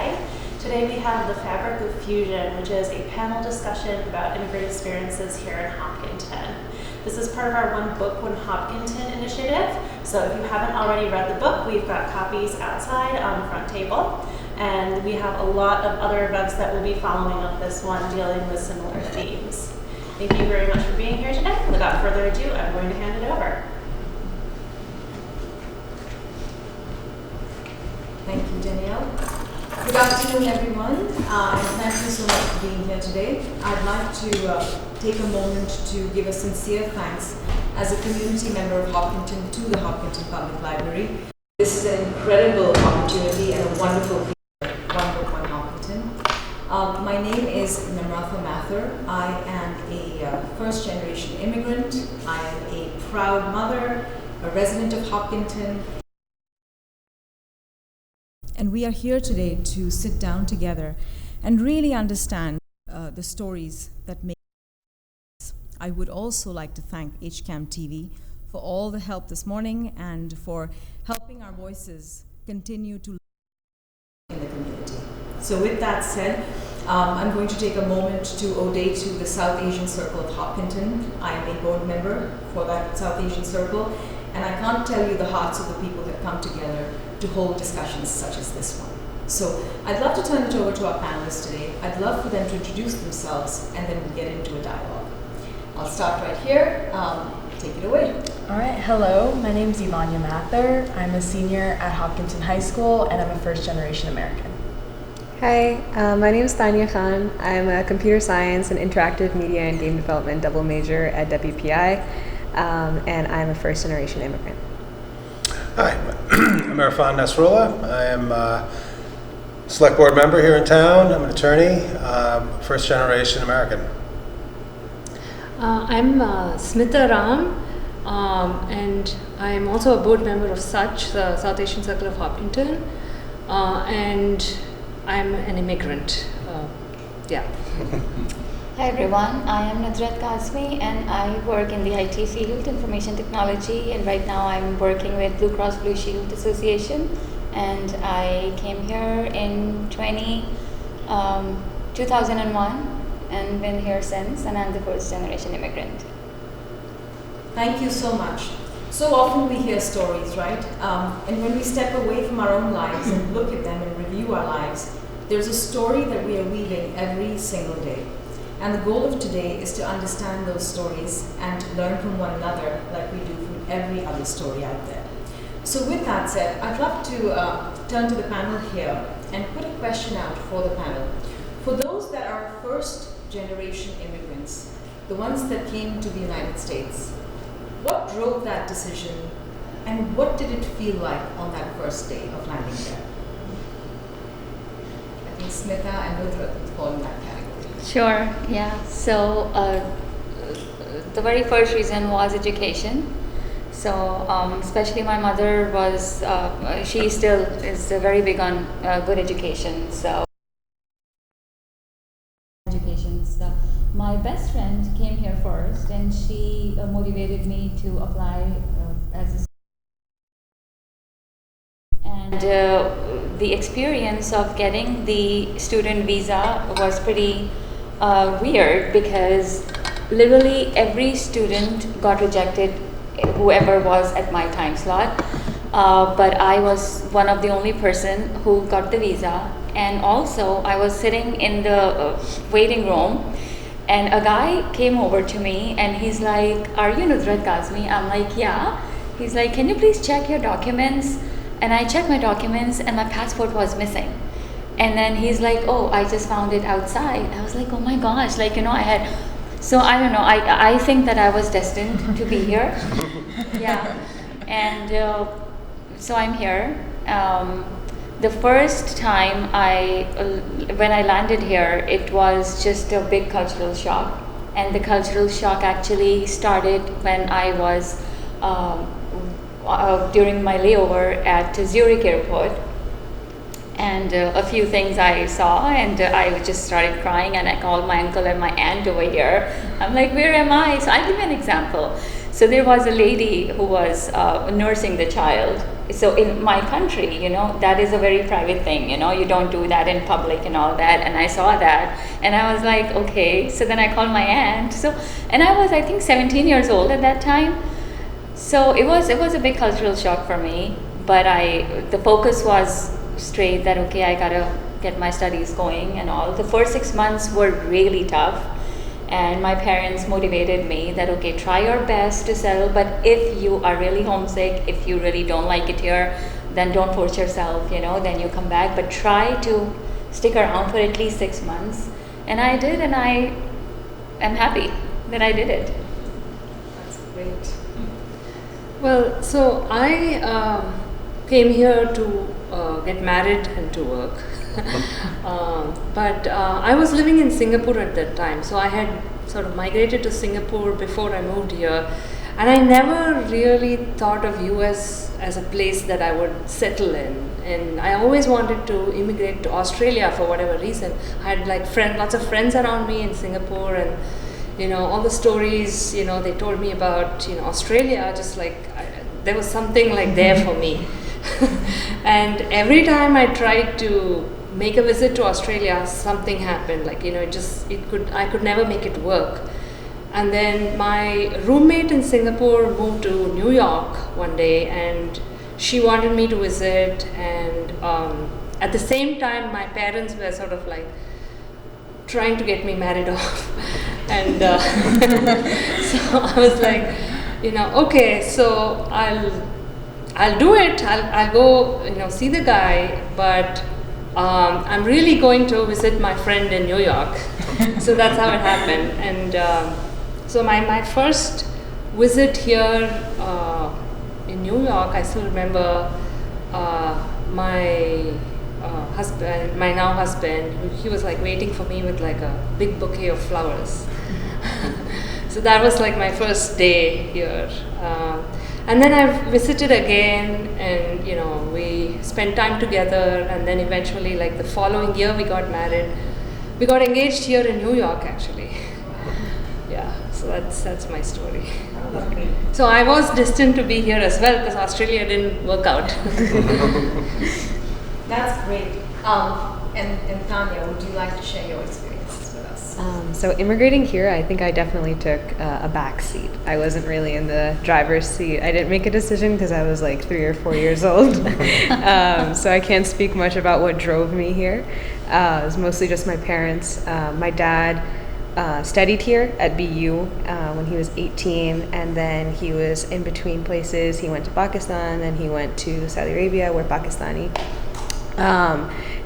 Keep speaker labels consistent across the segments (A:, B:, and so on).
A: today. Today we have the Fabric of Fusion, which is a panel discussion about immigrant experiences here in Hopkinton. This is part of our One Book, One Hopkinton initiative. So if you haven't already read the book, we've got copies outside on the front table. And we have a lot of other events that will be following up this one dealing with similar themes. Thank you very much for being here today. Without further ado, I'm going to hand it over.
B: Thank you, Danielle. Good afternoon, everyone, and thank you so much for being here today. I'd like to take a moment to give a sincere thanks as a community member of Hopkinton to the Hopkinton Public Library. This is an incredible opportunity and a wonderful feature, One Book, One Hopkinton. My name is Namratha Mathur. I am a first-generation immigrant. I am a proud mother, a resident of Hopkinton. And we are here today to sit down together and really understand the stories that make us. I would also like to thank HCAM TV for all the help this morning and for helping our voices continue to in the community. So with that said, I'm going to take a moment to owe day to the South Asian Circle of Hopkinton. I am a board member for that South Asian Circle, and I can't tell you the hearts of the people that come together to hold discussions such as this one. So I'd love to turn it over to our panelists today. I'd love for them to introduce themselves and then we'll get into a dialogue. I'll start right here. Take it away.
C: All right, hello, my name is Ivanya Mathur. I'm a senior at Hopkinton High School and I'm a first-generation American.
D: Hi, my name is Tanya Khan. I'm a computer science and interactive media and game development double major at WPI, and I'm a first-generation immigrant.
E: Hi, I'm Irfan Nasrullah. I am a select board member here in town. I'm an attorney, first generation American.
F: I'm Smita Ram, and I'm also a board member of SUCH, the South Asian Circle of Hopkinton, and I'm an immigrant.
G: Hi everyone, I am Nusrat Kazmi and I work in the IT field, information technology, and right now I'm working with Blue Cross Blue Shield Association, and I came here in 2001 and been here since, and I'm the first generation immigrant.
B: Thank you so much. So often we hear stories, right? And when we step away from our own lives and look at them and review our lives, there's a story that we are weaving every single day. And the goal of today is to understand those stories and to learn from one another like we do from every other story out there. So with that said, I'd love to turn to the panel here and put a question out for the panel. For those that are first generation immigrants, the ones that came to the United States, what drove that decision and what did it feel like on that first day of landing there? I think Smita and Nusrat would fall in that category.
G: Sure, yeah. So the very first reason was education. So especially my mother was, she still is very big on good education. So my best friend came here first and she motivated me to apply as a and the experience of getting the student visa was pretty weird because literally every student got rejected, whoever was at my time slot, but I was one of the only person who got the visa. And also I was sitting in the waiting room and a guy came over to me and he's like, "Are you Nusrat Kazmi?" I'm like, "Yeah." He's like, "Can you please check your documents?" And I checked my documents and my passport was missing. And then he's like, "Oh, I just found it outside." I was like, "Oh my gosh," like, I had, so I don't know, I think that I was destined to be here. Yeah, and so I'm here. The first time when I landed here, it was just a big cultural shock. And the cultural shock actually started when I was, during my layover at Zurich airport. And a few things I saw, and I just started crying, and I called my uncle and my aunt over here. I'm like, "Where am I?" So I'll give you an example. So there was a lady who was nursing the child, so in my country, that is a very private thing, you don't do that in public and all that. And I saw that and I was like, okay. So then I called my aunt. And I was, I think, 17 years old at that time. So it was a big cultural shock for me, but the focus was straight that, okay, I gotta get my studies going and all. The first 6 months were really tough. And my parents motivated me that, okay, try your best to settle, but if you are really homesick, if you really don't like it here, then don't force yourself, then you come back, but try to stick around for at least 6 months. And I did, and I am happy that I did it.
B: That's great.
F: Well, so I came here to get married and to work. But I was living in Singapore at that time, so I had sort of migrated to Singapore before I moved here, and I never really thought of US as a place that I would settle in. And I always wanted to immigrate to Australia for whatever reason. I had like lots of friends around me in Singapore, and all the stories they told me about Australia, just like there was something like there for me. And every time I tried to make a visit to Australia, something happened. Like I could never make it work. And then my roommate in Singapore moved to New York one day, and she wanted me to visit. And at the same time, my parents were sort of like trying to get me married off. And so I was like, okay, so I'll do it. I'll go, see the guy, but I'm really going to visit my friend in New York. So that's how it happened. And so my first visit here in New York, I still remember my husband, my now husband, he was like waiting for me with like a big bouquet of flowers. So that was like my first day here. And then I visited again, and we spent time together, and then eventually, like the following year, we got married. We got engaged here in New York, actually. Yeah, so that's my story.
B: Okay.
F: So I was destined to be here as well, because Australia didn't work out.
B: That's great. And Tanya, would you like to share your experiences with us?
D: So immigrating here, I think I definitely took a back seat. I wasn't really in the driver's seat. I didn't make a decision because I was like 3 or 4 years old. So I can't speak much about what drove me here. It was mostly just my parents. My dad studied here at BU when he was 18, and then he was in between places. He went to Pakistan, and he went to Saudi Arabia. We're Pakistani.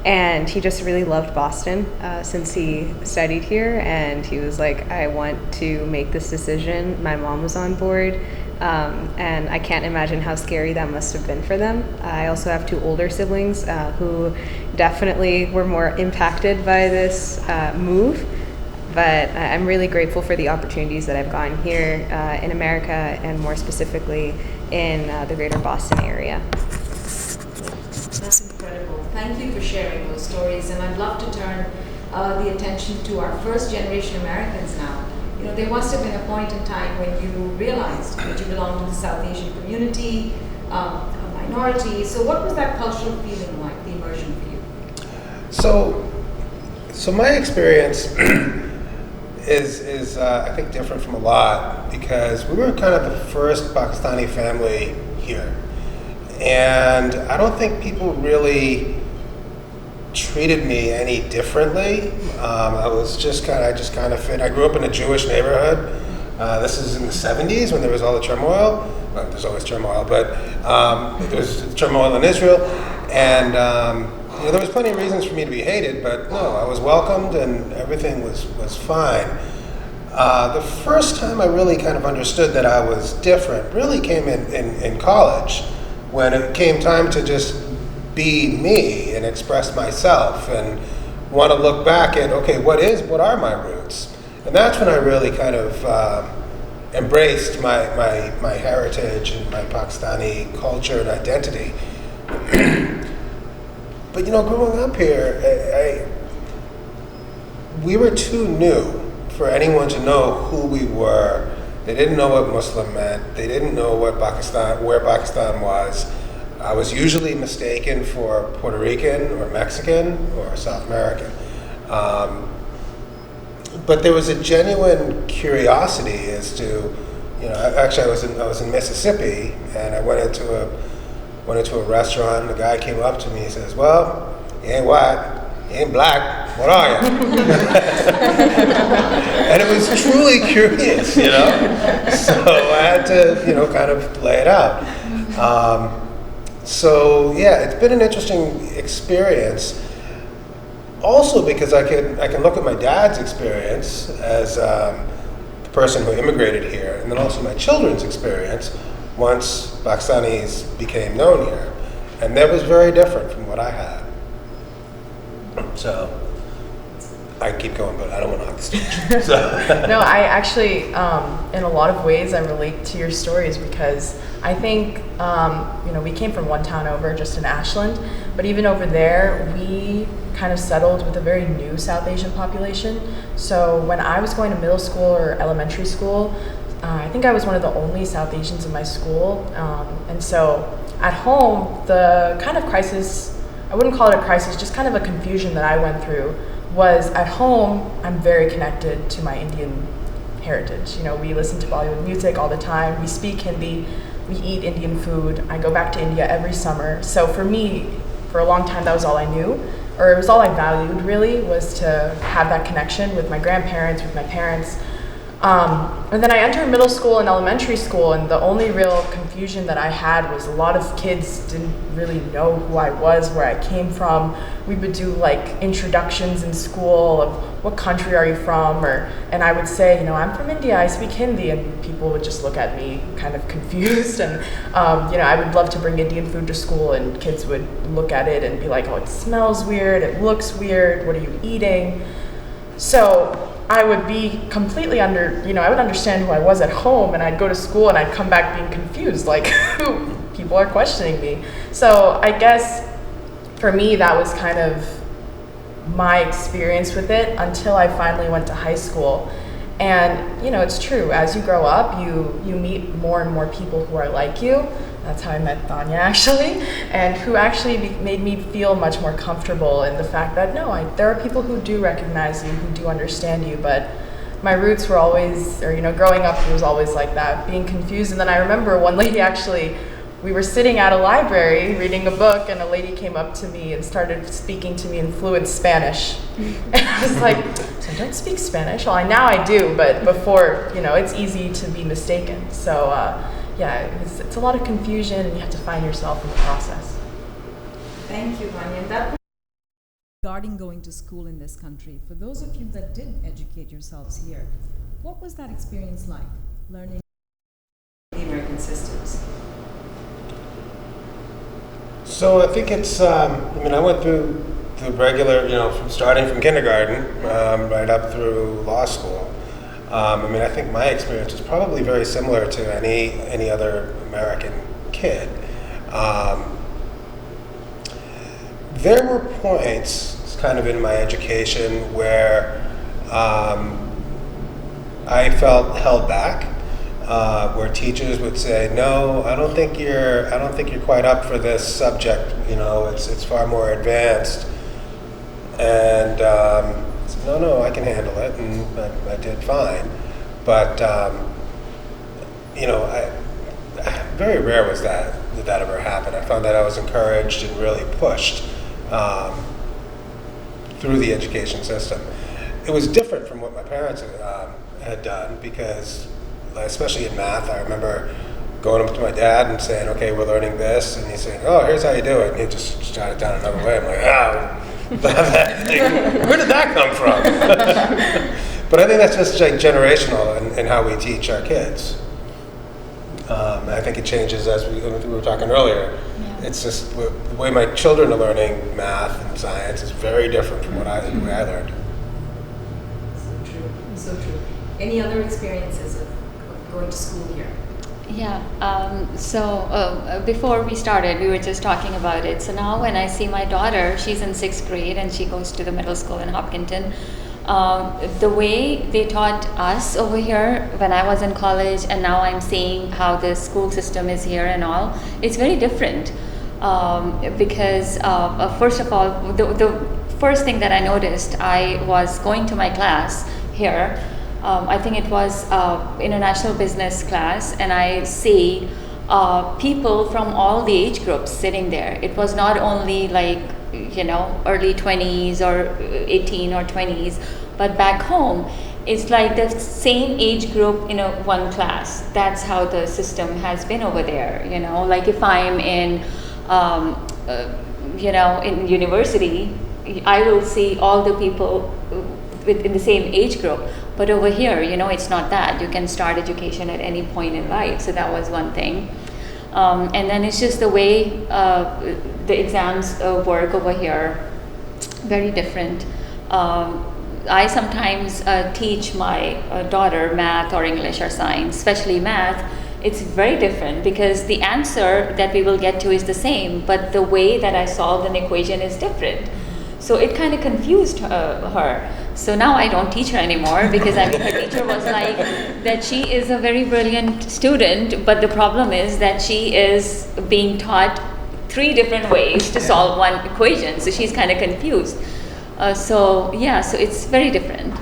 D: And he just really loved Boston since he studied here, and he was like, I want to make this decision. My mom was on board, and I can't imagine how scary that must have been for them. I also have 2 older siblings who definitely were more impacted by this move, but I'm really grateful for the opportunities that I've gotten here in America, and more specifically in the greater Boston area.
B: That's incredible. Thank you for sharing those stories, and I'd love to turn the attention to our first generation Americans now. There must have been a point in time when you realized that you belonged to the South Asian community, a minority. So what was that cultural feeling like, the immersion for you?
E: So my experience is I think different from a lot, because we were kind of the first Pakistani family here. And I don't think people really treated me any differently. I just kind of fit. I grew up in a Jewish neighborhood. This is in the 70s when there was all the turmoil. Well, there's always turmoil, but there was turmoil in Israel. And there was plenty of reasons for me to be hated, but no, I was welcomed and everything was fine. The first time I really kind of understood that I was different really came in college, when it came time to just be me and express myself and want to look back at, okay, what are my roots? And that's when I really kind of embraced my heritage and my Pakistani culture and identity. But growing up here, we were too new for anyone to know who we were. They didn't know what Muslim meant. They didn't know where Pakistan was. I was usually mistaken for Puerto Rican or Mexican or South American. But there was a genuine curiosity as to, actually I was in Mississippi, and I went into a restaurant, and the guy came up to me and says, "Well, you ain't white, you ain't black, what are you?" And it was truly curious, So I had to, kind of lay it out. So yeah, it's been an interesting experience. Also because I can look at my dad's experience as the person who immigrated here, and then also my children's experience once Pakistanis became known here. And that was very different from what I had. So I can keep going, but I don't want to hog the stage. So.
C: No, I actually, in a lot of ways, I relate to your stories because I think, we came from one town over, just in Ashland, but even over there, we kind of settled with a very new South Asian population. So when I was going to middle school or elementary school, I think I was one of the only South Asians in my school. And so at home, the kind of crisis, I wouldn't call it a crisis, just kind of a confusion that I went through was at home, I'm very connected to my Indian heritage. We listen to Bollywood music all the time, we speak Hindi, we eat Indian food. I go back to India every summer. So for me, for a long time, that was all I knew, or it was all I valued really, was to have that connection with my grandparents, with my parents. And then I entered middle school and elementary school, and the only real confusion that I had was a lot of kids didn't really know who I was, where I came from. We would do like introductions in school of what country are you from, and I would say, I'm from India, I speak Hindi, and people would just look at me kind of confused. And I would love to bring Indian food to school, and kids would look at it and be like, "Oh, it smells weird, it looks weird, what are you eating?" So I would be completely I would understand who I was at home, and I'd go to school and I'd come back being confused, like, people are questioning me. So I guess for me, that was kind of my experience with it until I finally went to high school. And, it's true, as you grow up, you meet more and more people who are like you. That's how I met Tanya, actually, and who actually made me feel much more comfortable in the fact that, there are people who do recognize you, who do understand you, but my roots were always, growing up, it was always like that, being confused. And then I remember one lady actually, we were sitting at a library reading a book, and a lady came up to me and started speaking to me in fluent Spanish. And I was like, "So I don't speak Spanish?" Well, now I do, but before, it's easy to be mistaken. So, it's a lot of confusion, and you have to find yourself in the process.
B: Thank you, Vanya. Regarding going to school in this country, for those of you that did educate yourselves here, what was that experience like, learning the American systems?
E: So I think it's, I went through the regular, from starting from kindergarten right up through law school. I think my experience was probably very similar to any other American kid. There were points kind of in my education where I felt held back, where teachers would say, "No, I don't think you're quite up for this subject. It's far more advanced." And no, I can handle it, and I did fine. But very rare was that ever happened. I found that I was encouraged and really pushed through the education system. It was different from what my parents had done because, especially in math, I remember going up to my dad and saying, "Okay, we're learning this," and he's saying, "Oh, here's how you do it," and he just jotted it down another way. I'm like, where did that come from? But I think that's just like generational in how we teach our kids. I think it changes as we were talking earlier. Yeah. It's just the way my children are learning math and science is very different from the way I learned.
B: So true. Any other experiences of going to school here?
G: Yeah, before we started, we were just talking about it. So now when I see my daughter, she's in 6th grade and she goes to the middle school in Hopkinton. The way they taught us over here when I was in college, and now I'm seeing how the school system is here and all, it's very different. because first of all, the first thing that I noticed, I was going to my class here. I think it was international business class, and I see people from all the age groups sitting there. It was not only like, you know, early 20s or 18 or 20s, but back home it's like the same age group in one class. That's how the system has been over there, you know. Like if I'm in in university, I will see all the people in the same age group. But over here, you know, it's not that. You can start education at any point in life. So that was one thing. And then it's just the way the exams work over here, very different. I sometimes teach my daughter math or English or science, especially math. It's very different because the answer that we will get to is the same, but the way that I solved an equation is different. So it kind of confused her. So now I don't teach her anymore because I mean her teacher was like that she is a very brilliant student, but the problem is that she is being taught 3 different ways to solve one equation. So she's kind of confused. So it's very different.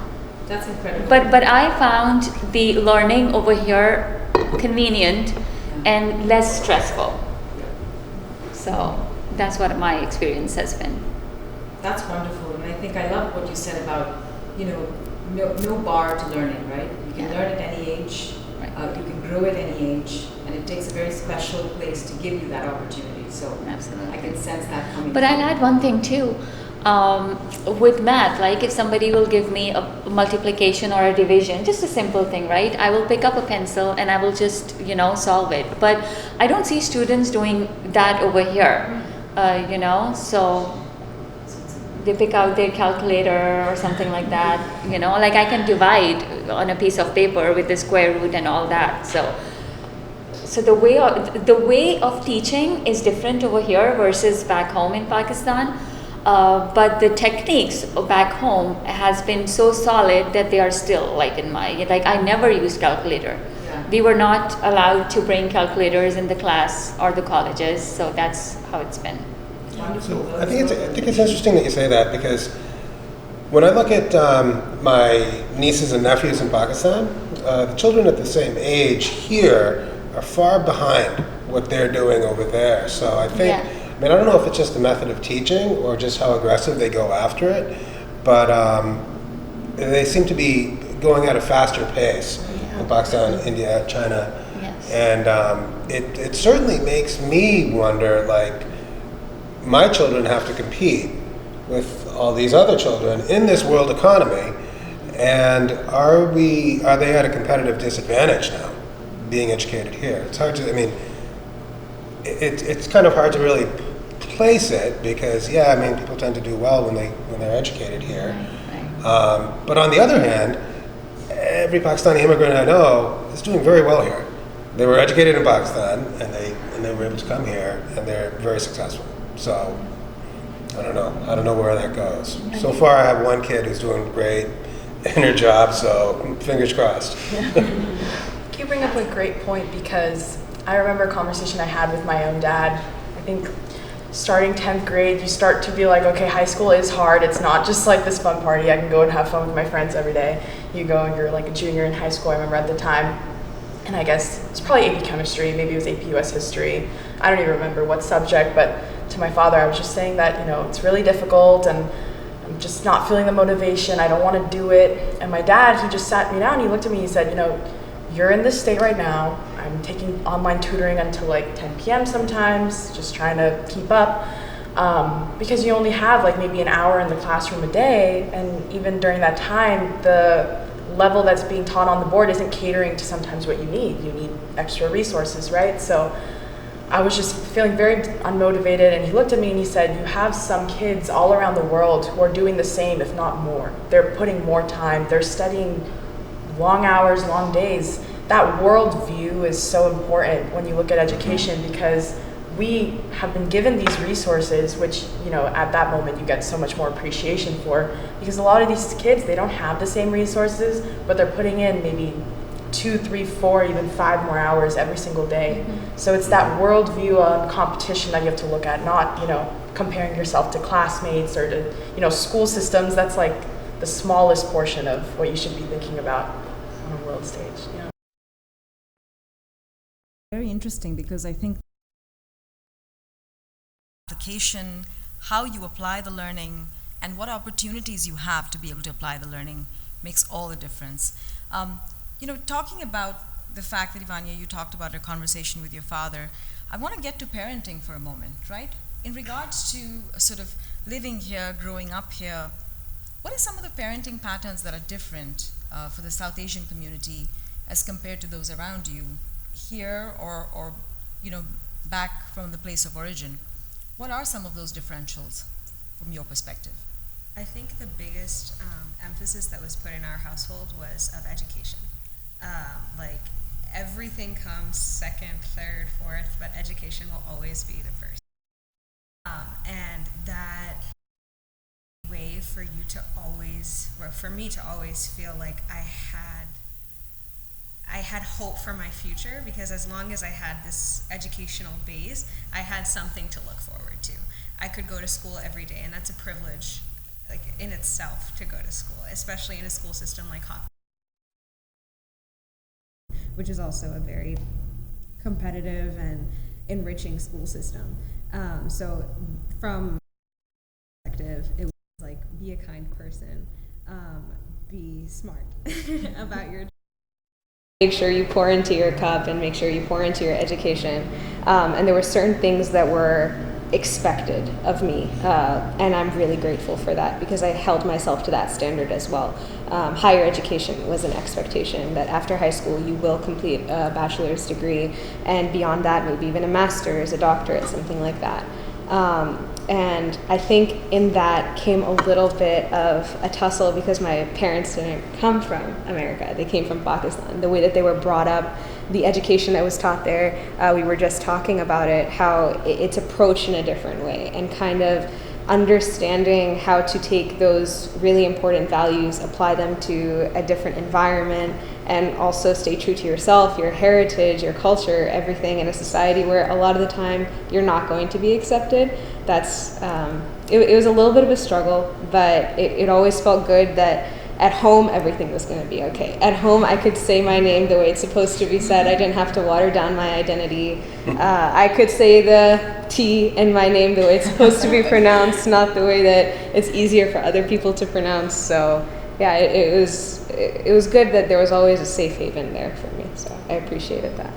B: That's incredible.
G: But I found the learning over here convenient and less stressful. So that's what my experience has been.
B: That's wonderful, and I think I love what you said about, you know, no bar to learning, right? You can learn at any age,
G: Right.
B: you can grow at any age, and it takes a very special place to give you that opportunity. So
G: Absolutely.
B: I can sense that coming.
G: But I'll add one thing too. With math, like if somebody will give me a multiplication or a division, just a simple thing, right? I will pick up a pencil and I will just, you know, solve it. But I don't see students doing that over here, you know, so they pick out their calculator or something like that, you know, like I can divide on a piece of paper with the square root and all that. So the way of teaching is different over here versus back home in Pakistan. But the techniques back home has been so solid that they are still like I never used calculator.
B: Yeah.
G: We were not allowed to bring calculators in the class or the colleges, so that's how it's been.
B: Wonderful.
E: I think it's interesting that you say that, because when I look at my nieces and nephews in Pakistan, the children at the same age here are far behind what they're doing over there. So I think, I mean, I don't know if it's just the method of teaching or just how aggressive they go after it, but they seem to be going at a faster pace in Pakistan, India, China.
G: Yes.
E: And it certainly makes me wonder, like, my children have to compete with all these other children in this world economy, and are they at a competitive disadvantage now, being educated here? It's hard to, I mean, it's kind of hard to really place it, because people tend to do well when they're educated here.
G: Right.
E: But on the other hand, every Pakistani immigrant I know is doing very well here. They were educated in Pakistan, and they were able to come here, and they're very successful. So I don't know where that goes. So far, I have one kid who's doing great in her job, so fingers crossed.
C: You bring up a great point, because I remember a conversation I had with my own dad. I think starting 10th grade, you start to be like, okay, high school is hard. It's not just like this fun party. I can go and have fun with my friends every day. You go and you're like a junior in high school, I remember at the time. And I guess it's probably AP chemistry, maybe it was AP US history. I don't even remember what subject, but to my father, I was just saying that, it's really difficult and I'm just not feeling the motivation. I don't want to do it. And my dad, he just sat me down and he looked at me and he said, you're in this state right now. I'm taking online tutoring until like 10 p.m. sometimes, just trying to keep up. Because you only have like maybe an hour in the classroom a day. And even during that time, the level that's being taught on the board isn't catering to sometimes what you need. You need extra resources, right? So I was just feeling very unmotivated, and he looked at me and he said, you have some kids all around the world who are doing the same, if not more. They're putting more time, they're studying long hours, long days. That world view is so important when you look at education, because we have been given these resources, which, at that moment you get so much more appreciation for, because a lot of these kids, they don't have the same resources, but they're putting in maybe 2, 3, 4, even 5 more hours every single day. So it's that worldview on competition that you have to look at, not, comparing yourself to classmates or to, school systems. That's like the smallest portion of what you should be thinking about on a world stage.
B: Very interesting, because I think application, how you apply the learning, and what opportunities you have to be able to apply the learning makes all the difference. Talking about the fact that, Ivania, you talked about your conversation with your father, I want to get to parenting for a moment, right? In regards to sort of living here, growing up here, what are some of the parenting patterns that are different for the South Asian community as compared to those around you here or back from the place of origin? What are some of those differentials from your perspective?
H: I think the biggest emphasis that was put in our household was of education. Like everything comes second, third, fourth, but education will always be the first. And that way for you to always, or for me to always feel like I had hope for my future, because as long as I had this educational base, I had something to look forward to. I could go to school every day, and that's a privilege, like in itself, to go to school, especially in a school system like Hopkinton, which is also a very competitive and enriching school system. So from perspective, it was like, be a kind person, be smart about your.
D: Make sure you pour into your cup and make sure you pour into your education. And there were certain things that were expected of me, and I'm really grateful for that, because I held myself to that standard as well. Higher education was an expectation that after high school you will complete a bachelor's degree, and beyond that maybe even a master's, a doctorate, something like that. And I think in that came a little bit of a tussle, because my parents didn't come from America. They came from Pakistan. The way that they were brought up, the education that was taught there, we were just talking about it, how it's approached in a different way, and kind of understanding how to take those really important values, apply them to a different environment, and also stay true to yourself, your heritage, your culture, everything in a society where a lot of the time you're not going to be accepted. That's it was a little bit of a struggle, but it always felt good that at home everything was going to be okay. At home I could say my name the way it's supposed to be said. I didn't have to water down my identity. I could say the T in my name the way it's supposed to be pronounced, not the way that it's easier for other people to pronounce. So yeah, it was good that there was always a safe haven there for me. So I appreciated that.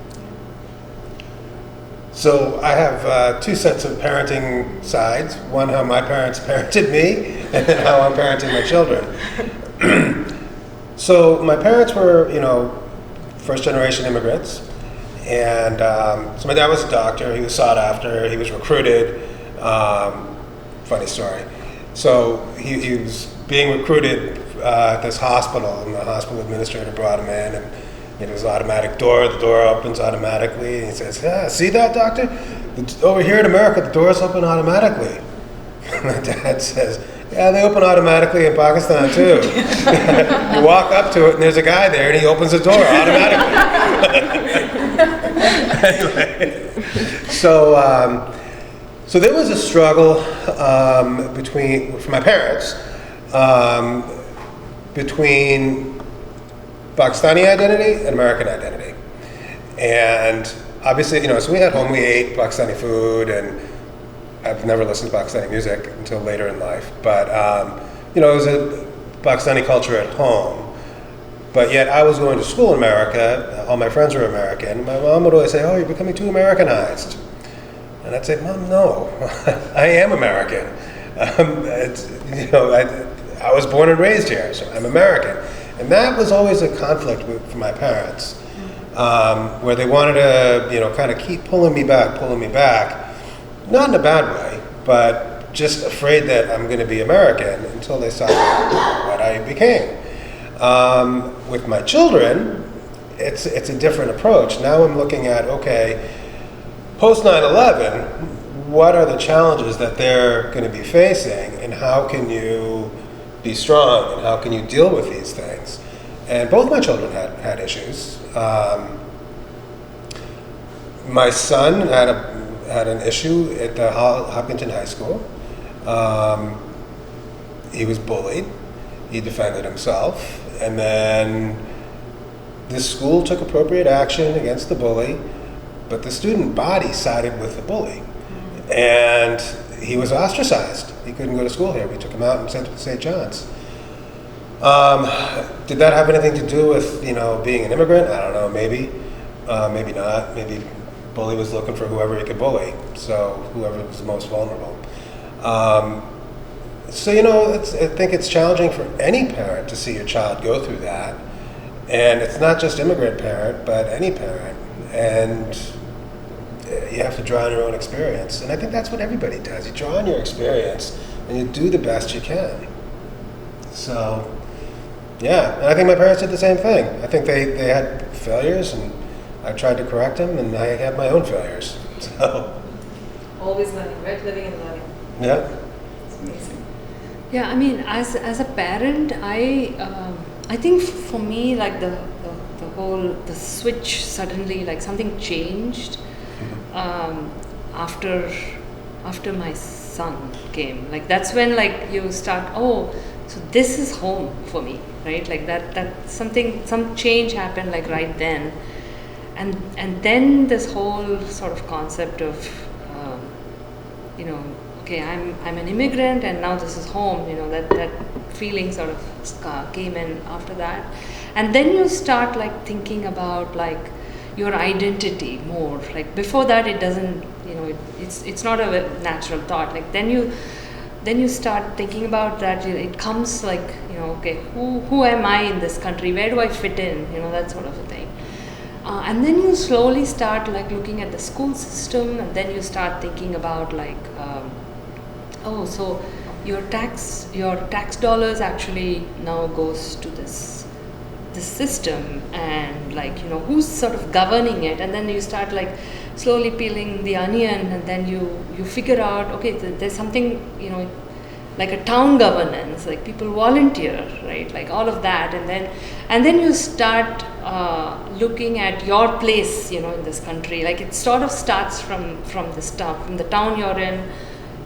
E: So I have 2 sets of parenting sides. One, how my parents parented me, and then how I'm parenting my children. So my parents were, first generation immigrants. And so my dad was a doctor. He was sought after. He was recruited. Funny story. So he was being recruited at this hospital, and the hospital administrator brought him in, and it was an automatic door. The door opens automatically, and he says, "Yeah, see that, doctor? Over here in America, the doors open automatically." My dad says, "Yeah, they open automatically in Pakistan too." You walk up to it, and there's a guy there, and he opens the door automatically. Anyway, so there was a struggle for my parents between Pakistani identity and American identity. And obviously, so we ate Pakistani food, and I've never listened to Pakistani music until later in life. But, it was a Pakistani culture at home. But yet I was going to school in America, all my friends were American. My mom would always say, "Oh, you're becoming too Americanized." And I'd say, "Mom, no, I am American. I was born and raised here, so I'm American." And that was always a conflict for my parents, where they wanted to, kind of keep pulling me back, not in a bad way, but just afraid that I'm going to be American until they saw what I became. With my children, it's a different approach. Now I'm looking at, okay, post 9/11, what are the challenges that they're going to be facing, and how can you be strong, and how can you deal with these things? And both my children had issues. My son had an issue at the Hopkinton High School. He was bullied. He defended himself. And then the school took appropriate action against the bully, but the student body sided with the bully. And he was ostracized. He couldn't go to school here. We took him out and sent him to St. John's. Did that have anything to do with, being an immigrant? I don't know, maybe. Maybe not. Maybe bully was looking for whoever he could bully, so whoever was the most vulnerable. I think it's challenging for any parent to see your child go through that. And it's not just immigrant parent, but any parent. And you have to draw on your own experience. And I think that's what everybody does. You draw on your experience and you do the best you can. So, yeah. And I think my parents did the same thing. I think they had failures and I tried to correct them, and I had my own failures. So.
B: Always learning, right? Living and learning.
E: Yeah.
B: It's amazing.
F: Yeah, I mean, as a parent, I think for me, like the switch suddenly, like something changed after my son came. Like that's when like you start, so this is home for me, right? Like that some change happened like right then. And then this whole sort of concept of, okay, I'm an immigrant and now this is home, that feeling sort of came in after that. And then you start like thinking about like your identity more. Like before that it doesn't, it's not a natural thought. Like then you start thinking about that. It comes like, okay, who am I in this country? Where do I fit in? That sort of a thing. And then you slowly start like looking at the school system, and then you start thinking about like, so your tax dollars actually now goes to this system, and like who's sort of governing it, and then you start like slowly peeling the onion, and then you figure out, okay, there's something like a town governance, like people volunteer, right? Like all of that, and then you start looking at your place, in this country. Like it sort of starts from the town you're in,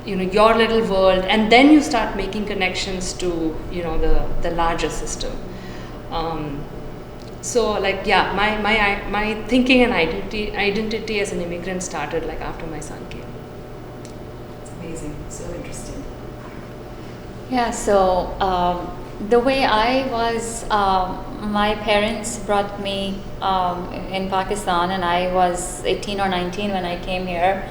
F: your little world, and then you start making connections to the larger system. So like my thinking and identity as an immigrant started like after my son came.
B: It's amazing, so interesting.
G: Yeah, so the way I was, my parents brought me in Pakistan, and I was 18 or 19 when I came here.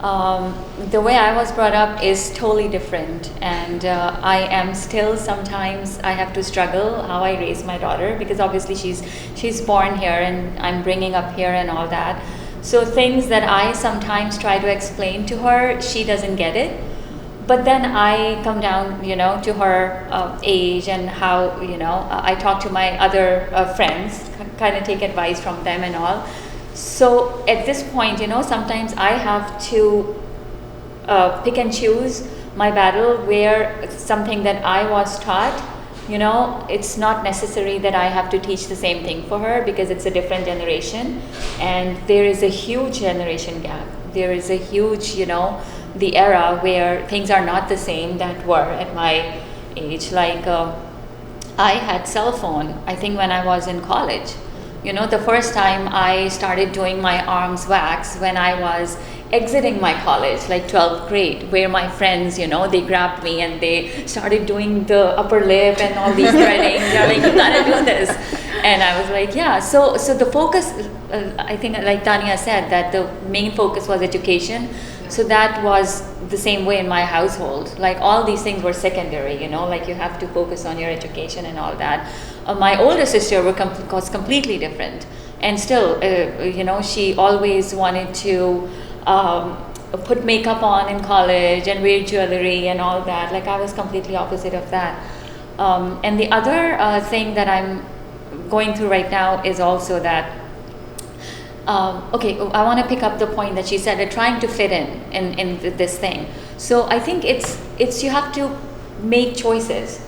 G: The way I was brought up is totally different, and I am still sometimes I have to struggle how I raise my daughter, because obviously she's born here and I'm bringing up here and all that. So things that I sometimes try to explain to her, she doesn't get it. But then I come down, to her age, and how, I talk to my other friends, kind of take advice from them and all. So at this point, sometimes I have to pick and choose my battle, where something that I was taught, it's not necessary that I have to teach the same thing for her, because it's a different generation, and there is a huge generation gap. There is a huge, the era where things are not the same that were at my age. Like I had cell phone, I think when I was in college. The first time I started doing my arms wax when I was exiting my college, like 12th grade, where my friends, they grabbed me and they started doing the upper lip and all these threading. They're like, you gotta do this. And I was like, yeah. So the focus, I think like Tanya said, that the main focus was education. So that was the same way in my household. Like all these things were secondary, like you have to focus on your education and all that. My older sister was completely different. And still, she always wanted to put makeup on in college and wear jewelry and all that. Like I was completely opposite of that. And the other thing that I'm going through right now is also that I want to pick up the point that she said, trying to fit in this thing. So I think it's you have to make choices.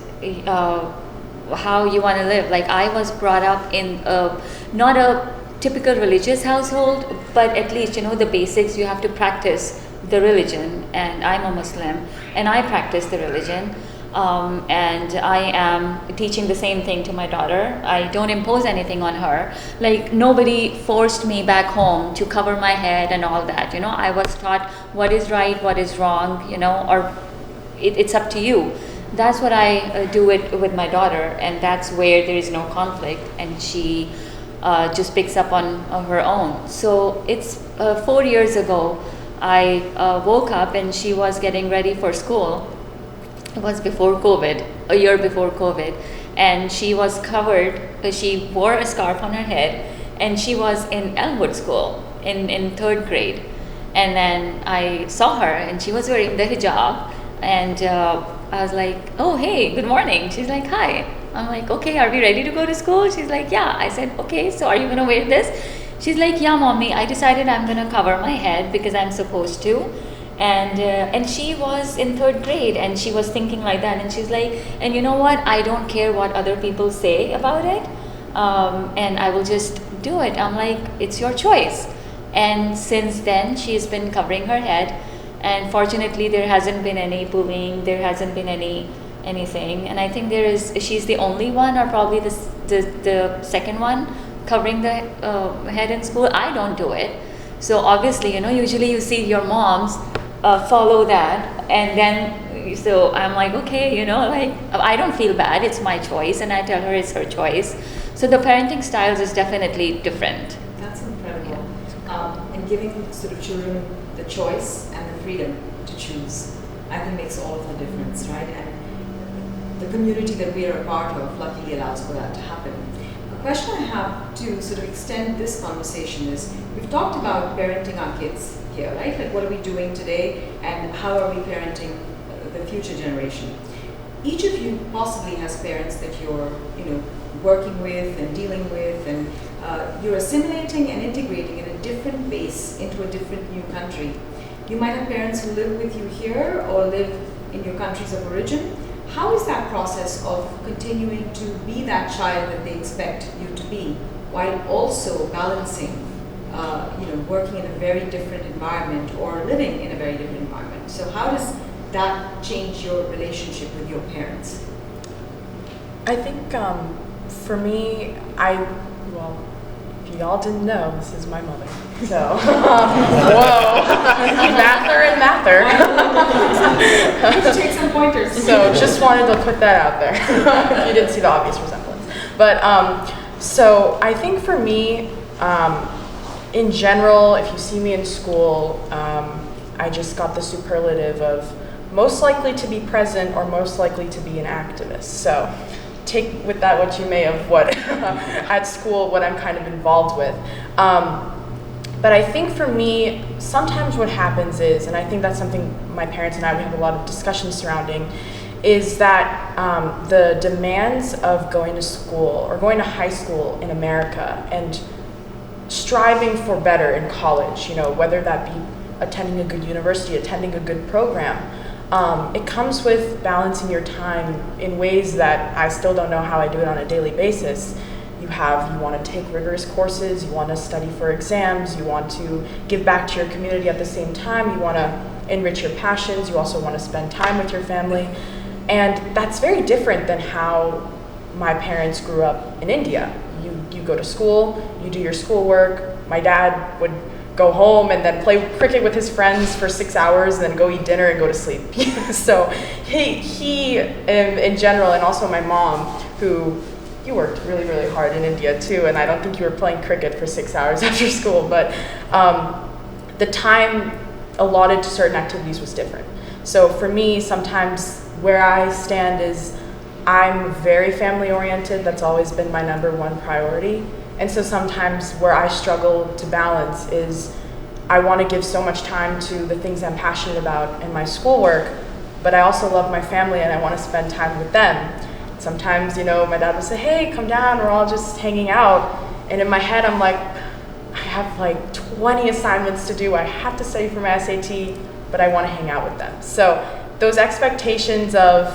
G: how you want to live. Like I was brought up in not a typical religious household, but at least the basics. You have to practice the religion, and I'm a Muslim, and I practice the religion. And I am teaching the same thing to my daughter. I don't impose anything on her. Like nobody forced me back home to cover my head and all that. I was taught what is right, what is wrong, or it's up to you. That's what I do it with my daughter, and that's where there is no conflict, and she just picks up on her own. So it's 4 years ago, I woke up and she was getting ready for school. It was before COVID, a year before COVID, and she was covered, she wore a scarf on her head, and she was in Elmwood School in 3rd grade. And then I saw her, and she was wearing the hijab, and I was like, oh, hey, good morning. She's like, hi. I'm like, okay, are we ready to go to school? She's like, yeah. I said, okay, so are you going to wear this? She's like, yeah, mommy, I decided I'm going to cover my head because I'm supposed to. And she was in 3rd grade, and she was thinking like that, and she's like, and you know what, I don't care what other people say about it, and I will just do it. I'm like, it's your choice. And since then she's been covering her head, and fortunately there hasn't been any bullying, there hasn't been anything, and I think she's the only one, or probably the second one covering the head in school. I don't do it. So obviously, usually you see your moms follow that, and then so I'm like, okay, like I don't feel bad, it's my choice, and I tell her it's her choice. So the parenting styles is definitely different.
B: That's incredible. And giving sort of children the choice and the freedom to choose, I think makes all of the difference, right? And the community that we are a part of luckily allows for that to happen. A question I have to sort of extend this conversation is, we've talked about parenting our kids here, right? Like what are we doing today, and how are we parenting the future generation? Each of you possibly has parents that you're, working with and dealing with, and you're assimilating and integrating at a different pace into a different new country. You might have parents who live with you here or live in your countries of origin. How is that process of continuing to be that child that they expect you to be, while also balancing, working in a very different environment or living in a very different environment? So how does that change your relationship with your parents?
C: I think for me, if y'all didn't know, this is my mother. So, whoa, mather and mather.
B: Let's take some pointers.
C: So just wanted to put that out there. You didn't see the obvious resemblance. But so I think for me, in general, if you see me in school, I just got the superlative of most likely to be present or most likely to be an activist. So take with that what you may of what at school, what I'm kind of involved with. But I think for me, sometimes what happens is, and I think that's something my parents and I, we have a lot of discussions surrounding, is that the demands of going to school or going to high school in America and striving for better in college, whether that be attending a good university, attending a good program, it comes with balancing your time in ways that I still don't know how I do it on a daily basis. You want to take rigorous courses, you want to study for exams, you want to give back to your community at the same time, you want to enrich your passions, you also want to spend time with your family. And that's very different than how my parents grew up in India. You go to school, you do your schoolwork. My dad would go home and then play cricket with his friends for 6 hours, and then go eat dinner and go to sleep. So he in general, and also my mom, who, you worked really, really hard in India too, and I don't think you were playing cricket for 6 hours after school, but the time allotted to certain activities was different. So for me, sometimes where I stand is I'm very family oriented. That's always been my number one priority. And so sometimes where I struggle to balance is I want to give so much time to the things I'm passionate about in my schoolwork, but I also love my family and I want to spend time with them. Sometimes, my dad would say, hey, come down, we're all just hanging out. And in my head, I'm like, I have like 20 assignments to do. I have to study for my SAT, but I want to hang what those expectations of,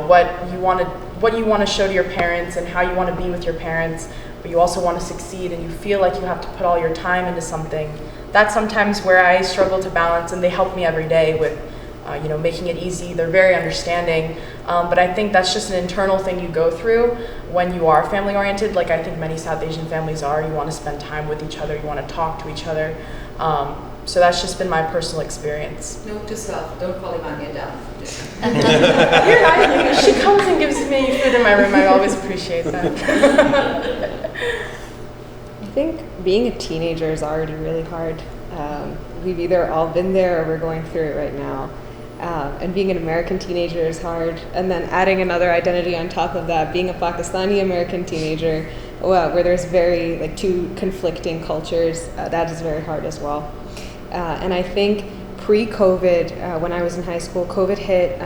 C: what what you want to show to your parents and how you want to be with your parents, but you also want to succeed and you feel like you have to put all your time into something. That's sometimes where I struggle to balance, and they help me every day with making it easy. They're very understanding, but I think that's just an internal thing you go through when you are family oriented, like I think many South Asian families are. You want to spend time with each other, you want to talk to each other. So that's just been my personal experience.
I: Note to self, don't call Imania down.
C: You're right. She comes and gives me food in my room. I always appreciate that.
D: I think being a teenager is already really hard. We've either all been there or we're going through it right now. And being an American teenager is hard. And then adding another identity on top of that, being a Pakistani American teenager, where there's very two conflicting cultures, that is very hard as well. And I think pre-COVID, when I was in high school, COVID hit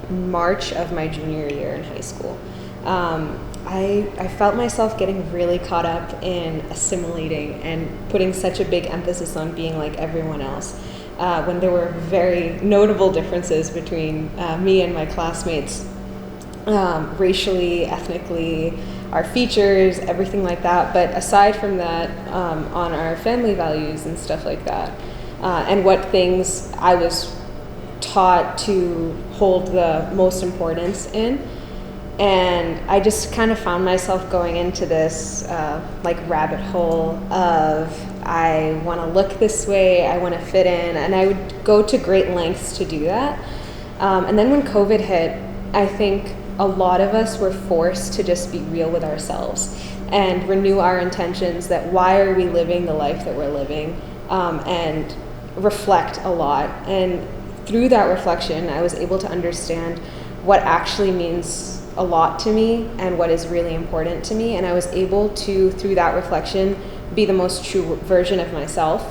D: March of my junior year in high school. I felt myself getting really caught up in assimilating and putting such a big emphasis on being like everyone else, when there were very notable differences between me and my classmates, racially, ethnically, our features, everything like that. But aside from that, on our family values and stuff like that, and what things I was taught to hold the most importance in. And I just kind of found myself going into this rabbit hole of I want to look this way, I want to fit in, and I would go to great lengths to do that. And then when COVID hit, I think a lot of us were forced to just be real with ourselves and renew our intentions that why are we living the life that we're living, and reflect a lot. And through that reflection, I was able to understand what actually means a lot to me and what is really important to me, and I was able to, through that reflection, be the most true version of myself.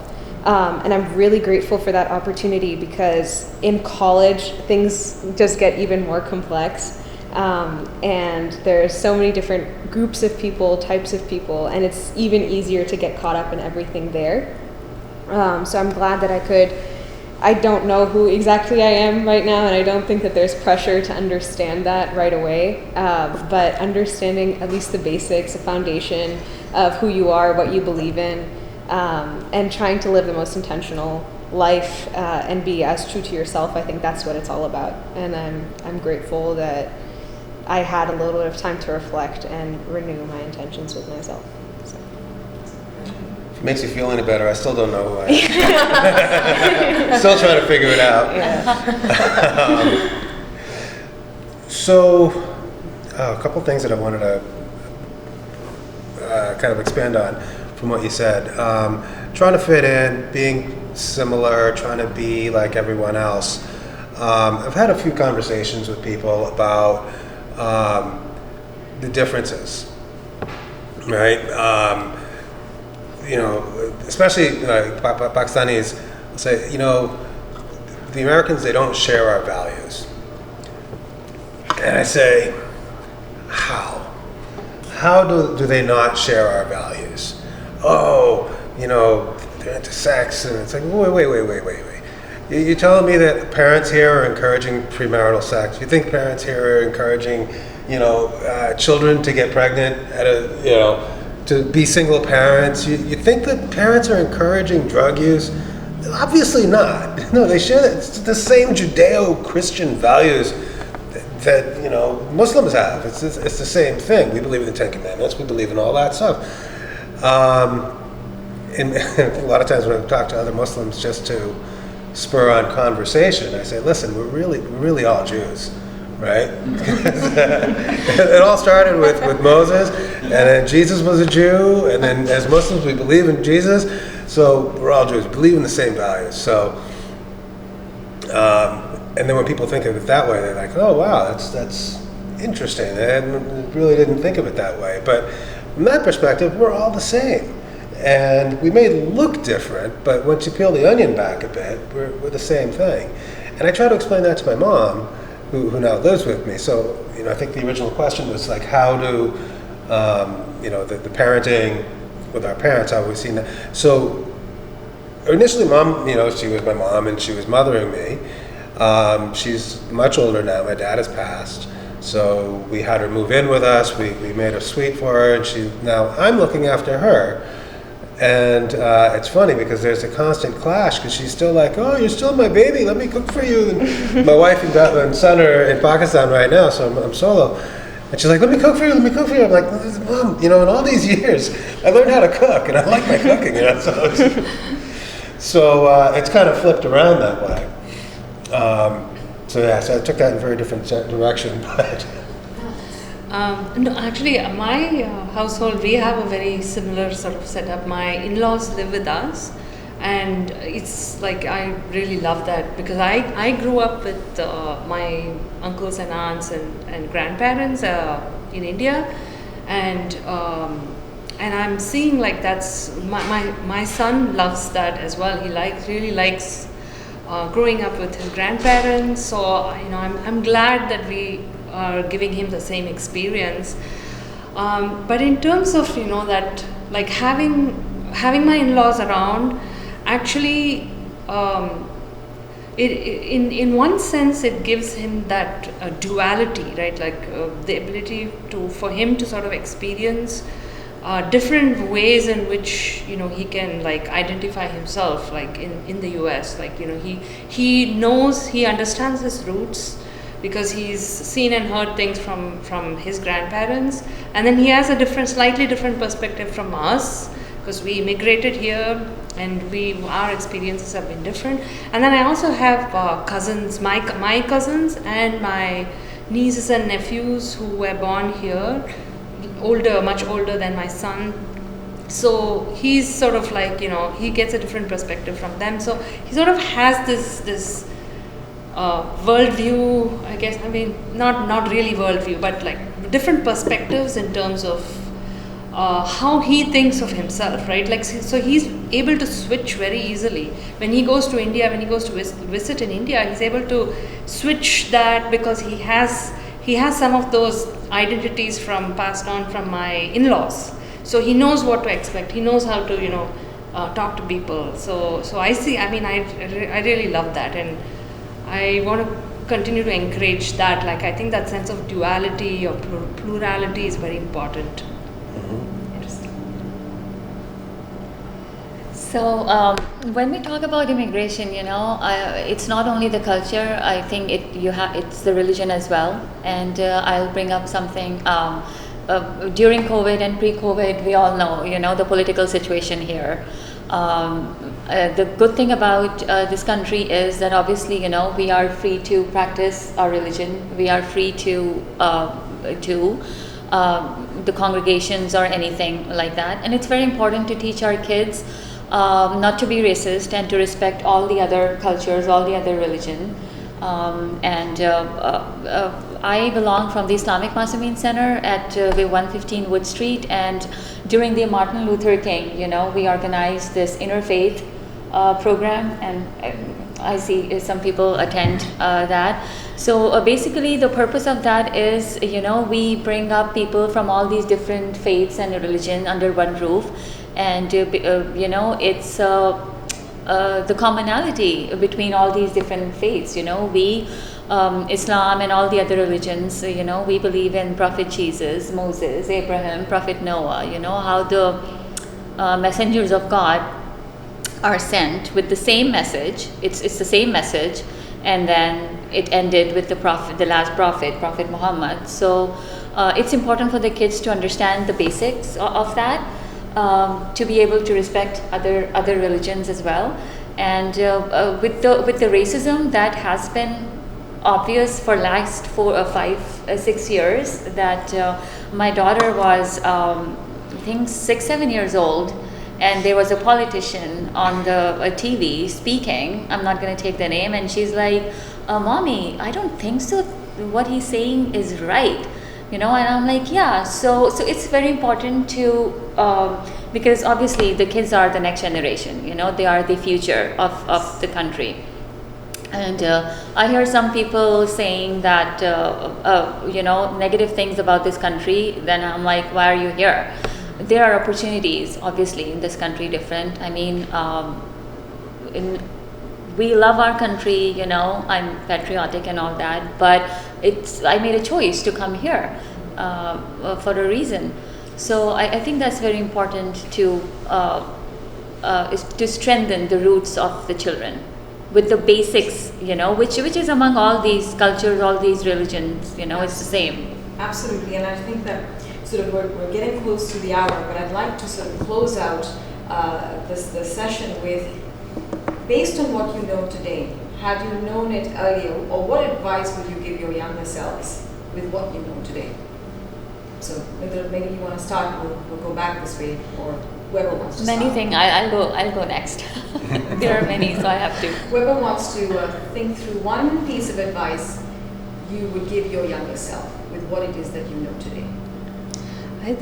D: And I'm really grateful for that opportunity, because in college things just get even more complex, and there's so many different groups of people, types of people, and it's even easier to get caught up in everything there. So I'm glad that I don't know who exactly I am right now, and I don't think that there's pressure to understand that right away, but understanding at least the basics, the foundation of who you are, what you believe in, and trying to live the most intentional life, and be as true to yourself. I think that's what it's all about, and I'm grateful that I had a little bit of time to reflect and renew my intentions with myself. So.
E: If it makes you feel any better, I still don't know who I am. Still trying to figure it out.
D: Yeah.
E: So, a couple things that I wanted to kind of expand on from what you said. Trying to fit in, being similar, trying to be like everyone else. I've had a few conversations with people about the differences, right? Especially Pakistanis say, the Americans, they don't share our values. And I say, how? How do they not share our values? Oh, they're into sex, and it's like, wait. You're telling me that parents here are encouraging premarital sex? You think parents here are encouraging, children to get pregnant to be single parents? You think that parents are encouraging drug use? Obviously not. No, they share that. It's the same Judeo-Christian values that Muslims have. It's the same thing. We believe in the Ten Commandments. We believe in all that stuff. And a lot of times when I talk to other Muslims just to spur on conversation, I say, listen, we're really all Jews, right? It all started with Moses, and then Jesus was a Jew, and then as Muslims we believe in Jesus, so we're all Jews, believe in the same values. So, and then when people think of it that way, they're like, oh wow, that's interesting. I really didn't think of it that way. But from that perspective, we're all the same. And we may look different, but once you peel the onion back a bit, we're the same thing. And I try to explain that to my mom, who now lives with me. So, I think the original question was like, how do, the parenting with our parents, how have we seen that? So initially mom, she was my mom and she was mothering me. She's much older now. My dad has passed. So we had her move in with us. We made a suite for her, and now I'm looking after her. And it's funny because there's a constant clash because she's still like, oh, you're still my baby, let me cook for you. And my wife and son are in Pakistan right now, so I'm solo. And she's like, let me cook for you, let me cook for you. I'm like, Mom, in all these years, I learned how to cook, and I like my cooking, So it's kind of flipped around that way. So I took that in a very different direction. But
F: No, actually, my household, we have a very similar sort of setup. My in-laws live with us, and it's like I really love that because I grew up with my uncles and aunts and grandparents in India, and I'm seeing like that's my son loves that as well. He really likes growing up with his grandparents. So I'm glad that we are giving him the same experience. But in terms of that, like having my in-laws around, actually, in one sense, it gives him that duality, right? Like the ability for him to sort of experience different ways in which he can like identify himself, like in the US, like he understands his roots because he's seen and heard things from his grandparents, and then he has a slightly different perspective from us because we immigrated here and our experiences have been different. And then I also have cousins, my cousins and my nieces and nephews who were born here, much older than my son. So he's sort of like he gets a different perspective from them. So he sort of has this worldview, I guess. I mean, not really worldview, but like different perspectives in terms of how he thinks of himself, right? Like, so he's able to switch very easily. When he goes to India, when he goes to visit in India, he's able to switch that because he has some of those identities passed on from my in-laws. So he knows what to expect. He knows how to, talk to people. So I see. I mean, I really love that, and I want to continue to encourage that. Like, I think that sense of duality or plurality is very important.
G: So when we talk about immigration, it's not only the culture. I think it's the religion as well. And I'll bring up something. During COVID and pre-COVID, we all know, the political situation here. The good thing about this country is that obviously, we are free to practice our religion. We are free to the congregations or anything like that. And it's very important to teach our kids not to be racist and to respect all the other cultures, all the other religion. I belong from the Islamic Masamin Center at the 115 Wood Street, and during the Martin Luther King, we organized this interfaith program, and I see some people attend that. So basically the purpose of that is, we bring up people from all these different faiths and religion under one roof, and it's the commonality between all these different faiths. We Islam and all the other religions, we believe in Prophet Jesus, Moses, Abraham, Prophet Noah, how the messengers of God are sent with the same message. It's the same message, and then it ended with the last prophet, Prophet Muhammad. So it's important for the kids to understand the basics of that, to be able to respect other religions as well. And with the racism that has been obvious for last 4 or 5, 6 years, that my daughter was I think 6-7 years old, and there was a politician on the TV speaking. I'm not going to take the name, and she's like, "Mommy, I don't think so. What he's saying is right." And I'm like, yeah. So it's very important to because obviously the kids are the next generation. They are the future of the country. And I hear some people saying that negative things about this country. Then I'm like, why are you here? There are opportunities, obviously, in this country different. I mean, we love our country, you know, I'm patriotic and all that, but I made a choice to come here for a reason. So I think that's very important is to strengthen the roots of the children with the basics, you know, which is among all these cultures, all these religions, you know, it's the same.
B: Absolutely, and I think that sort of we're getting close to the hour, but I'd like to sort of close out this session with, based on what you know today, had you known it earlier, or what advice would you give your younger selves with what you know today? So maybe you want to start, we'll go back this way, or whoever wants to
G: Many
B: start.
G: things. I'll go next. There are many, so I have to.
B: Whoever wants to think through one piece of advice you would give your younger self with what it is that you know today.
F: I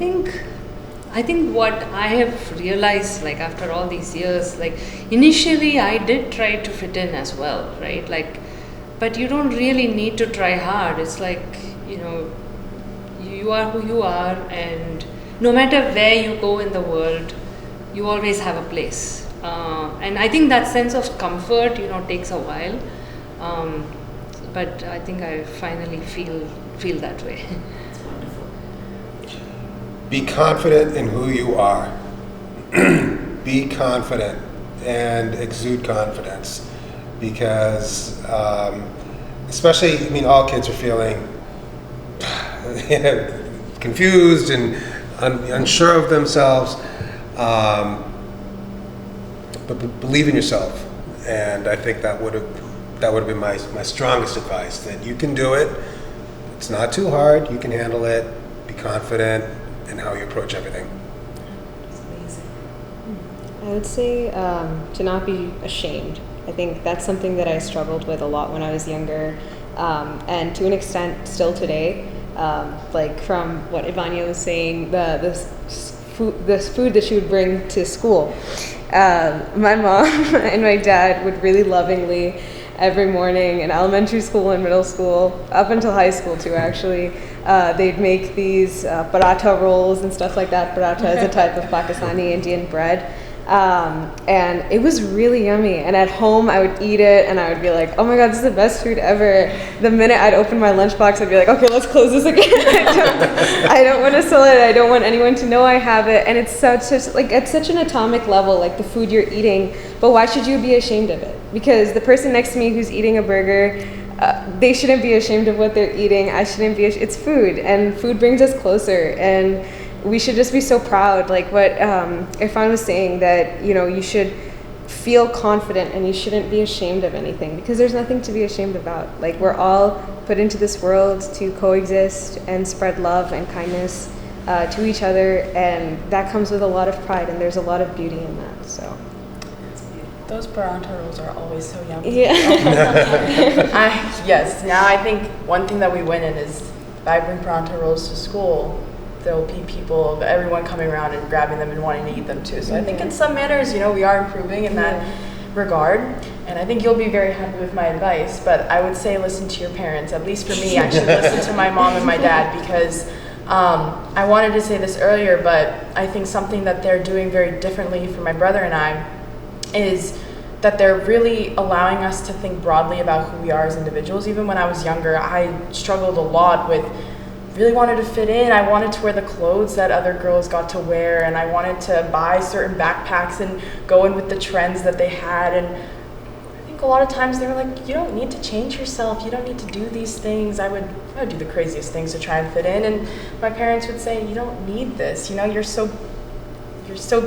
F: think what I have realized, like after all these years, like initially I did try to fit in as well, right? Like, but you don't really need to try hard. It's like, you know, you are who you are, and no matter where you go in the world, you always have a place. And I think that sense of comfort, you know, takes a while. But I think I finally feel that way.
E: Be confident in who you are. Be confident and exude confidence, because especially, I mean, all kids are feeling confused and unsure of themselves, but believe in yourself. And I think that would have been my strongest advice, that you can do it. It's not too hard. You can handle it. Be confident in how you approach everything.
B: It's amazing.
D: I would say to not be ashamed. I think that's something that I struggled with a lot when I was younger, and to an extent still today. Like from what Ivania was saying, this food that she would bring to school. My mom and my dad would really lovingly, every morning in elementary school and middle school, up until high school too actually, they'd make these paratha rolls and stuff like that. Paratha is a type of Pakistani Indian bread. And it was really yummy. And at home, I would eat it, and I would be like, "Oh my God, this is the best food ever." The minute I'd open my lunchbox, I'd be like, "Okay, let's close this again." I don't want to sell it. I don't want anyone to know I have it. And it's such at such an atomic level, like the food you're eating. But why should you be ashamed of it? Because the person next to me who's eating a burger, they shouldn't be ashamed of what they're eating. I shouldn't be. It's food, and food brings us closer. And we should just be so proud, like what Irfan was saying, that, you know, you should feel confident and you shouldn't be ashamed of anything, because there's nothing to be ashamed about. Like, we're all put into this world to coexist and spread love and kindness to each other, and that comes with a lot of pride, and there's a lot of beauty in that. So
C: Those paratha rolls are always so yummy.
D: yeah.
C: Yes, now I think one thing that we win in is, if I bring paratha rolls to school, there will be people, everyone coming around and grabbing them and wanting to eat them too. So I think in some manners, you know, we are improving in that regard. And I think you'll be very happy with my advice. But I would say listen to your parents. At least for me, I should listen to my mom and my dad, because I wanted to say this earlier, but I think something that they're doing very differently for my brother and I is that they're really allowing us to think broadly about who we are as individuals. Even when I was younger, I struggled a lot with, really wanted to fit in. I wanted to wear the clothes that other girls got to wear, and I wanted to buy certain backpacks and go in with the trends that they had. And I think a lot of times they were like, you don't need to change yourself, you don't need to do these things. I would do the craziest things to try and fit in, and my parents would say, you don't need this, you know, you're so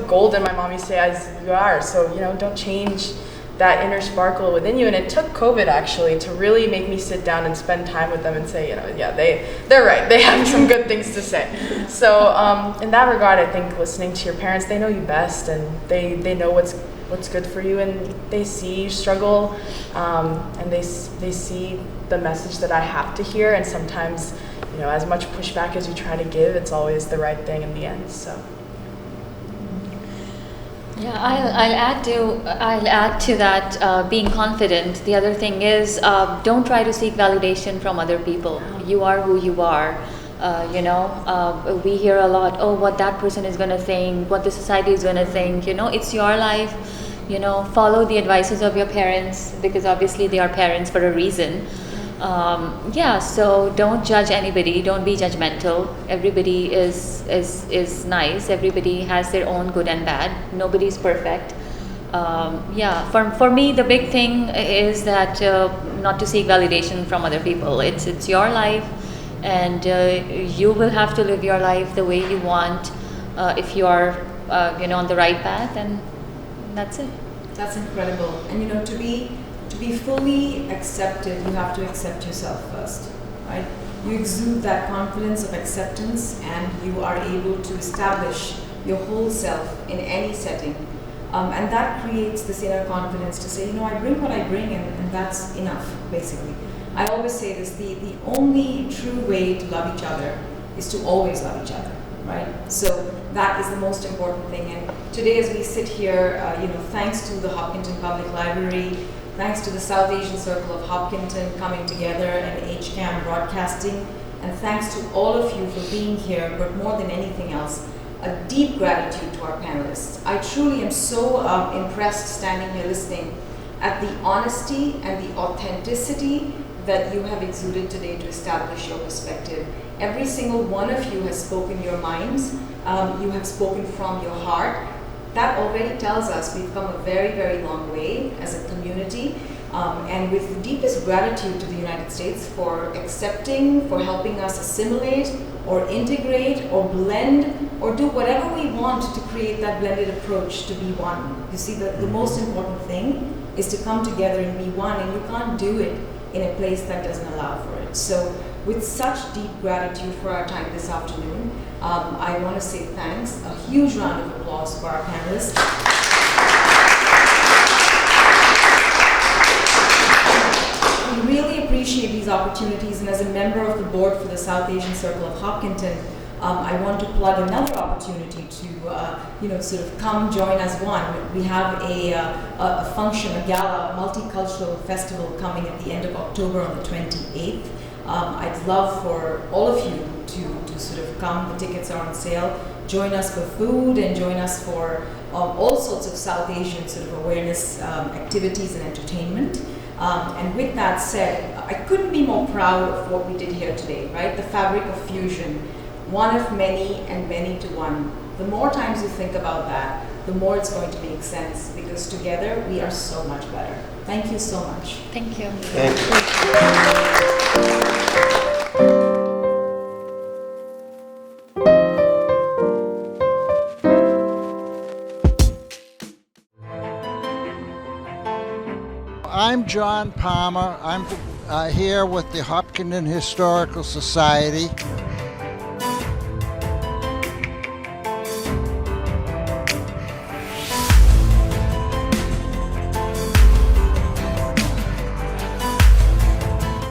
C: golden, my mom used to say, as you are, so, you know, don't change that inner sparkle within you. And it took COVID actually to really make me sit down and spend time with them and say, you know, yeah, they're right, they have some good things to say. So in that regard, I think listening to your parents, they know you best, and they know what's good for you, and they see you struggle, and they see the message that I have to hear, and sometimes, you know, as much pushback as you try to give, it's always the right thing in the end. So
G: Yeah, I'll add to that, being confident. The other thing is, don't try to seek validation from other people. You are who you are. We hear a lot, oh, what that person is going to think, what the society is going to think. You know, it's your life. follow the advices of your parents, because obviously they are parents for a reason. So don't judge anybody. Don't be judgmental. Everybody is nice. Everybody has their own good and bad. Nobody's perfect. For me, the big thing is that not to seek validation from other people. It's your life, and you will have to live your life the way you want if you are on the right path, and that's it.
B: That's incredible. And to be fully accepted, you have to accept yourself first, right? You exude that confidence of acceptance, and you are able to establish your whole self in any setting. And that creates this inner confidence to say, I bring what I bring, and that's enough, basically. I always say this, the only true way to love each other is to always love each other, right? So that is the most important thing. And today, as we sit here, thanks to the Hopkinton Public Library, thanks to the South Asian Circle of Hopkinton coming together and HCAM Broadcasting, and thanks to all of you for being here, but more than anything else, a deep gratitude to our panelists. I truly am so impressed standing here listening at the honesty and the authenticity that you have exuded today to establish your perspective. Every single one of you has spoken your minds. You have spoken from your heart. That already tells us we've come a very, very long way as a community. And with the deepest gratitude to the United States for accepting, for helping us assimilate or integrate or blend or do whatever we want to create that blended approach to be one. You see, the most important thing is to come together and be one, and you can't do it in a place that doesn't allow for it. So with such deep gratitude for our time this afternoon, I want to say thanks. A huge round of applause for our panelists. We really appreciate these opportunities, and as a member of the board for the South Asian Circle of Hopkinton, I want to plug another opportunity to, sort of come join as one. We have a function, a gala, a multicultural festival coming at the end of October on the 28th. I'd love for all of you to sort of come. The tickets are on sale. Join us for food and join us for all sorts of South Asian sort of awareness activities and entertainment. And with that said, I couldn't be more proud of what we did here today, right? The fabric of fusion, one of many and many to one. The more times you think about that, the more it's going to make sense, because together we are so much better. Thank you so much.
G: Thank you.
E: Thank you.
J: I'm John Palmer. I'm here with the Hopkinton Historical Society.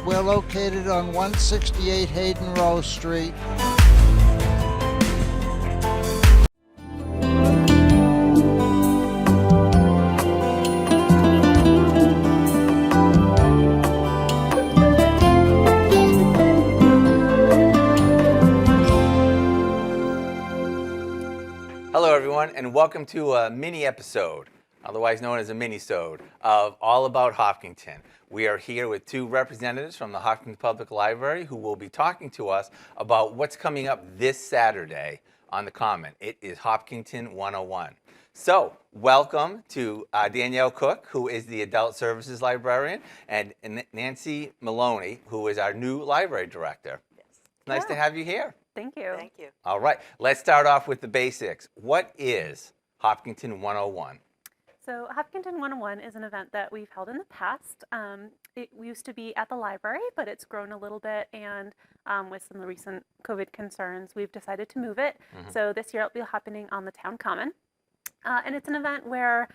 J: We're located on 168 Hayden Row Street.
K: Hello everyone, and welcome to a mini episode, otherwise known as a mini-sode, of All About Hopkinton. We are here with two representatives from the Hopkinton Public Library who will be talking to us about what's coming up this Saturday on the Common. It is Hopkinton 101. So, welcome to Danielle Cook, who is the Adult Services Librarian, and Nancy Maloney, who is our new Library Director.
L: Yes.
K: Nice to have you here.
L: Thank you.
I: Thank you.
K: All right, let's start off with the basics. What is Hopkinton 101?
A: So Hopkinton 101 is an event that we've held in the past. It used to be at the library, but it's grown a little bit, and with some of the recent COVID concerns, we've decided to move it. So this year it'll be happening on the town common. And it's an event where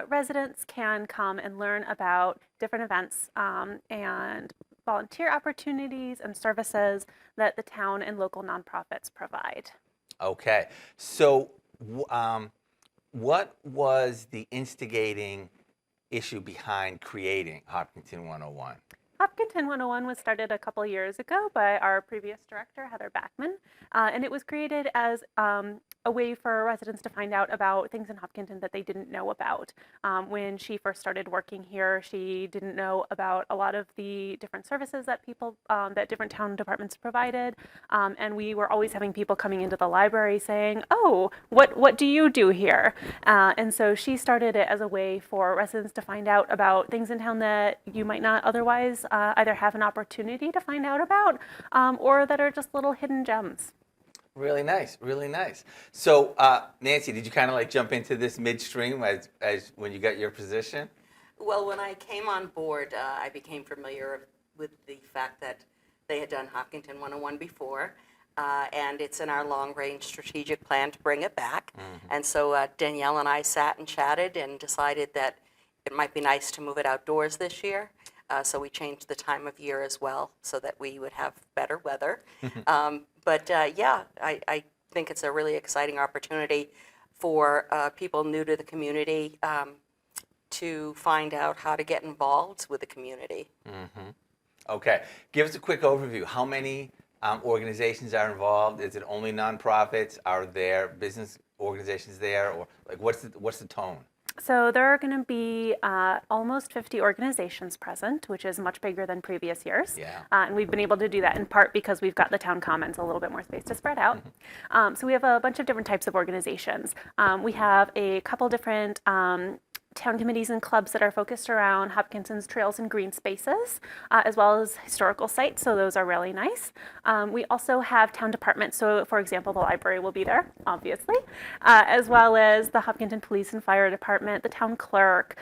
A: residents can come and learn about different events and volunteer opportunities and services that the town and local nonprofits provide.
K: Okay, so what was the instigating issue behind creating Hopkinton 101?
A: Hopkinton 101 was started a couple years ago by our previous director, Heather Backman, and it was created as a way for residents to find out about things in Hopkinton that they didn't know about. When she first started working here, she didn't know about a lot of the different services that that different town departments provided, and we were always having people coming into the library saying, "Oh, what do you do here?" And so she started it as a way for residents to find out about things in town that you might not otherwise either have an opportunity to find out about, or that are just little hidden gems.
K: Really nice, really nice. So, Nancy, did you kind of like jump into this midstream as when you got your position?
L: Well, when I came on board, I became familiar with the fact that they had done Hopkinton 101 before, and it's in our long-range strategic plan to bring it back. And so Danielle and I sat and chatted and decided that it might be nice to move it outdoors this year. So we changed the time of year as well so that we would have better weather. But yeah, I think it's a really exciting opportunity for people new to the community to find out how to get involved with the community.
K: Okay, give us a quick overview. How many organizations are involved? Is it only nonprofits? Are there business organizations there, or like what's the tone?
A: So there are going to be almost 50 organizations present, which is much bigger than previous years.
K: Yeah.
A: And we've been able to do that in part because we've got the town commons, a little bit more space to spread out. So we have a bunch of different types of organizations. We have a couple different town committees and clubs that are focused around Hopkinson's trails and green spaces, as well as historical sites, so those are really nice. We also have town departments, so for example, the library will be there, obviously, as well as the Hopkinton Police and Fire Department, the town clerk,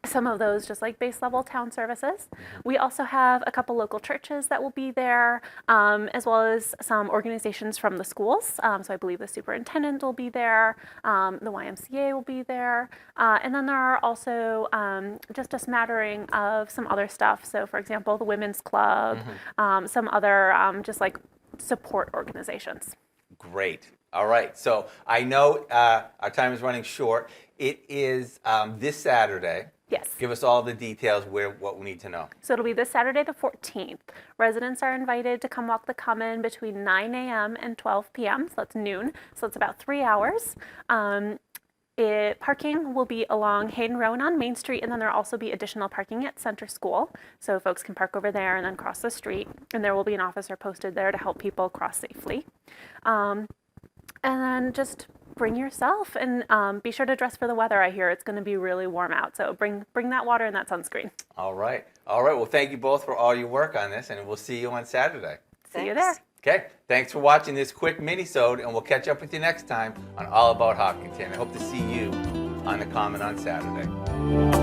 A: some of those just like base level town services. We also have a couple local churches that will be there, as well as some organizations from the schools. So I believe the superintendent will be there, the YMCA will be there, and then there are also just a smattering of some other stuff. So for example, the Women's Club, some other just like support organizations.
K: Great. All right. So I know our time is running short. It is this Saturday.
A: Yes.
K: Give us all the details, what we need to know.
A: So it'll be this Saturday the 14th. Residents are invited to come walk the common between 9 a.m. and 12 p.m. So that's noon. So it's about 3 hours. Parking will be along Hayden Row and on Main Street, and then there'll also be additional parking at Center School. So folks can park over there and then cross the street. And there will be an officer posted there to help people cross safely. And then just bring yourself and be sure to dress for the weather. I hear it's going to be really warm out, so bring that water and that sunscreen.
K: All right. Well, thank you both for all your work on this, and we'll see you on Saturday.
A: See you there.
K: Okay. Thanks for watching this quick mini-sode, and we'll catch up with you next time on All About Hopkinton. I hope to see you on the Common on Saturday.